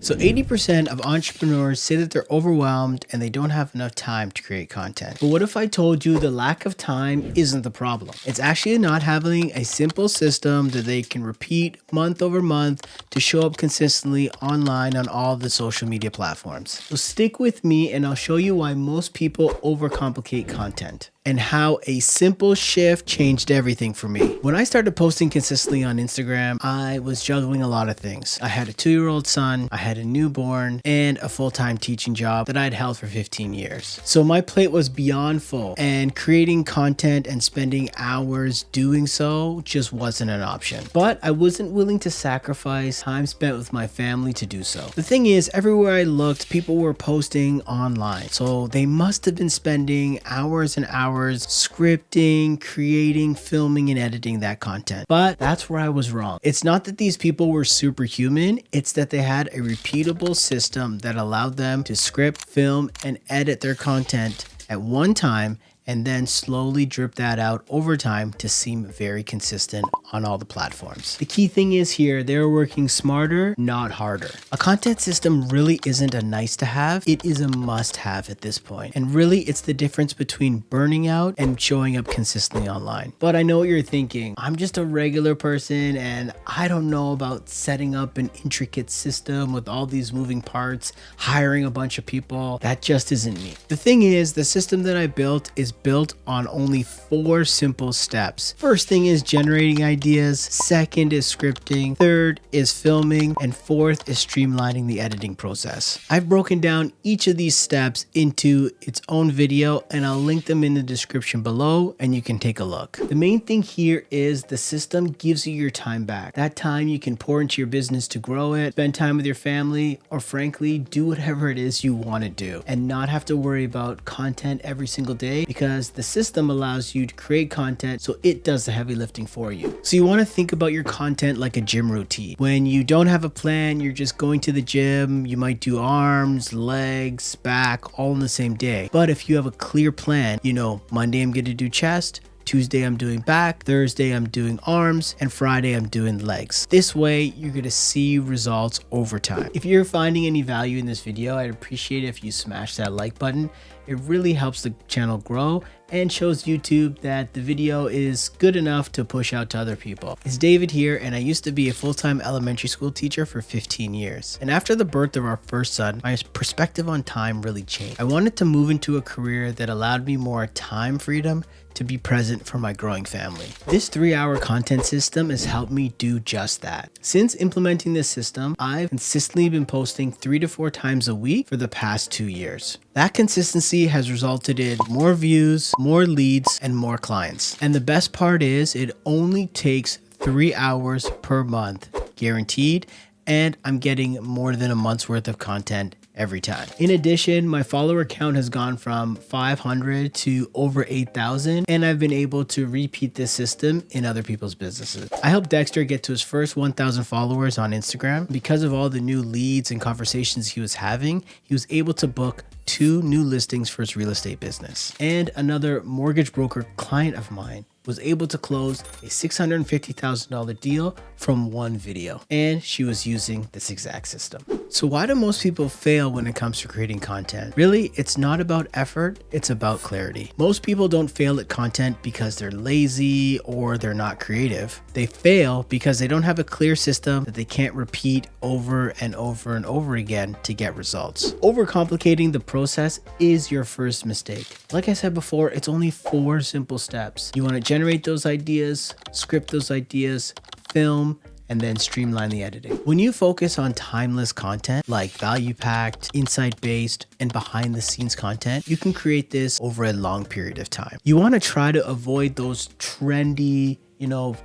So 80% of entrepreneurs say that they're overwhelmed and they don't have enough time to create content. But what if I told you the lack of time isn't the problem? It's actually not having a simple system that they can repeat month over month to show up consistently online on all the social media platforms. So stick with me and I'll show you why most people overcomplicate content and how a simple shift changed everything for me. When I started posting consistently on Instagram, I was juggling a lot of things. I had a 2-year-old son, I had a newborn, and a full-time teaching job that I'd held for 15 years. So my plate was beyond full, and creating content and spending hours doing so just wasn't an option. But I wasn't willing to sacrifice time spent with my family to do so. The thing is, everywhere I looked, people were posting online. So they must have been spending hours and hours scripting, creating, filming, and editing that content. But that's where I was wrong. It's not that these people were superhuman, it's that they had a repeatable system that allowed them to script, film, and edit their content at one time and then slowly drip that out over time to seem very consistent on all the platforms. The key thing is here, they're working smarter, not harder. A content system really isn't a nice to have, it is a must have at this point. And really it's the difference between burning out and showing up consistently online. But I know what you're thinking, I'm just a regular person and I don't know about setting up an intricate system with all these moving parts, hiring a bunch of people. That just isn't me. The thing is, the system that I built is built on only 4 simple steps. First thing is generating ideas, second is scripting, third is filming, and fourth is streamlining the editing process. I've broken down each of these steps into its own video and I'll link them in the description below and you can take a look. The main thing here is the system gives you your time back. That time you can pour into your business to grow it, spend time with your family, or frankly, do whatever it is you want to do and not have to worry about content every single day because the system allows you to create content so it does the heavy lifting for you. So you want to think about your content like a gym routine. When you don't have a plan, you're just going to the gym, you might do arms, legs, back, all in the same day. But if you have a clear plan, you know, Monday I'm going to do chest, Tuesday I'm doing back, Thursday I'm doing arms, and Friday I'm doing legs. This way you're gonna see results over time. If you're finding any value in this video, I'd appreciate it if you smash that like button. It really helps the channel grow and shows YouTube that the video is good enough to push out to other people. It's David here, and I used to be a full-time elementary school teacher for 15 years. And after the birth of our first son, my perspective on time really changed. I wanted to move into a career that allowed me more time freedom to be present for my growing family. This 3-hour content system has helped me do just that. Since implementing this system, I've consistently been posting 3 to 4 times a week for the past 2 years. That consistency has resulted in more views, more leads, and more clients. And the best part is it only takes 3 hours per month, guaranteed, and I'm getting more than a month's worth of content every time. In addition, my follower count has gone from 500 to over 8,000, and I've been able to repeat this system in other people's businesses. I helped Dexter get to his first 1,000 followers on Instagram. Because of all the new leads and conversations he was having, he was able to book 2 new listings for his real estate business. And another mortgage broker client of mine was able to close a $650,000 deal from one video, and she was using this exact system. So why do most people fail when it comes to creating content? Really, it's not about effort, it's about clarity. Most people don't fail at content because they're lazy or they're not creative. They fail because they don't have a clear system that they can't repeat over and over and over again to get results. Overcomplicating the process is your first mistake. Like I said before, it's only 4 simple steps. You want to generate those ideas, script those ideas, film, and then streamline the editing. When you focus on timeless content like value-packed, insight-based, and behind-the-scenes content, you can create this over a long period of time. You want to try to avoid those trendy,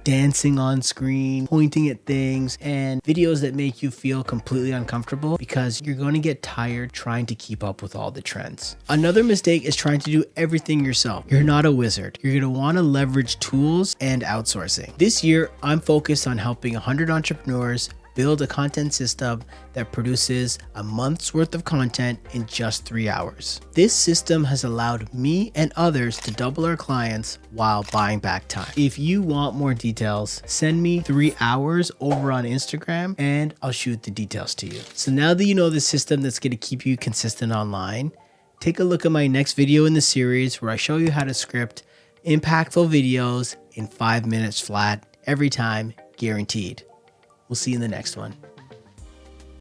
dancing on screen, pointing at things, and videos that make you feel completely uncomfortable because you're going to get tired trying to keep up with all the trends. Another mistake is trying to do everything yourself. You're not a wizard. You're going to want to leverage tools and outsourcing. This year, I'm focused on helping 100 entrepreneurs build a content system that produces a month's worth of content in just 3 hours. This system has allowed me and others to double our clients while buying back time. If you want more details, send me 3 hours over on Instagram and I'll shoot the details to you. So now that you know the system that's going to keep you consistent online, take a look at my next video in the series where I show you how to script impactful videos in 5 minutes flat every time, guaranteed. We'll see you in the next one.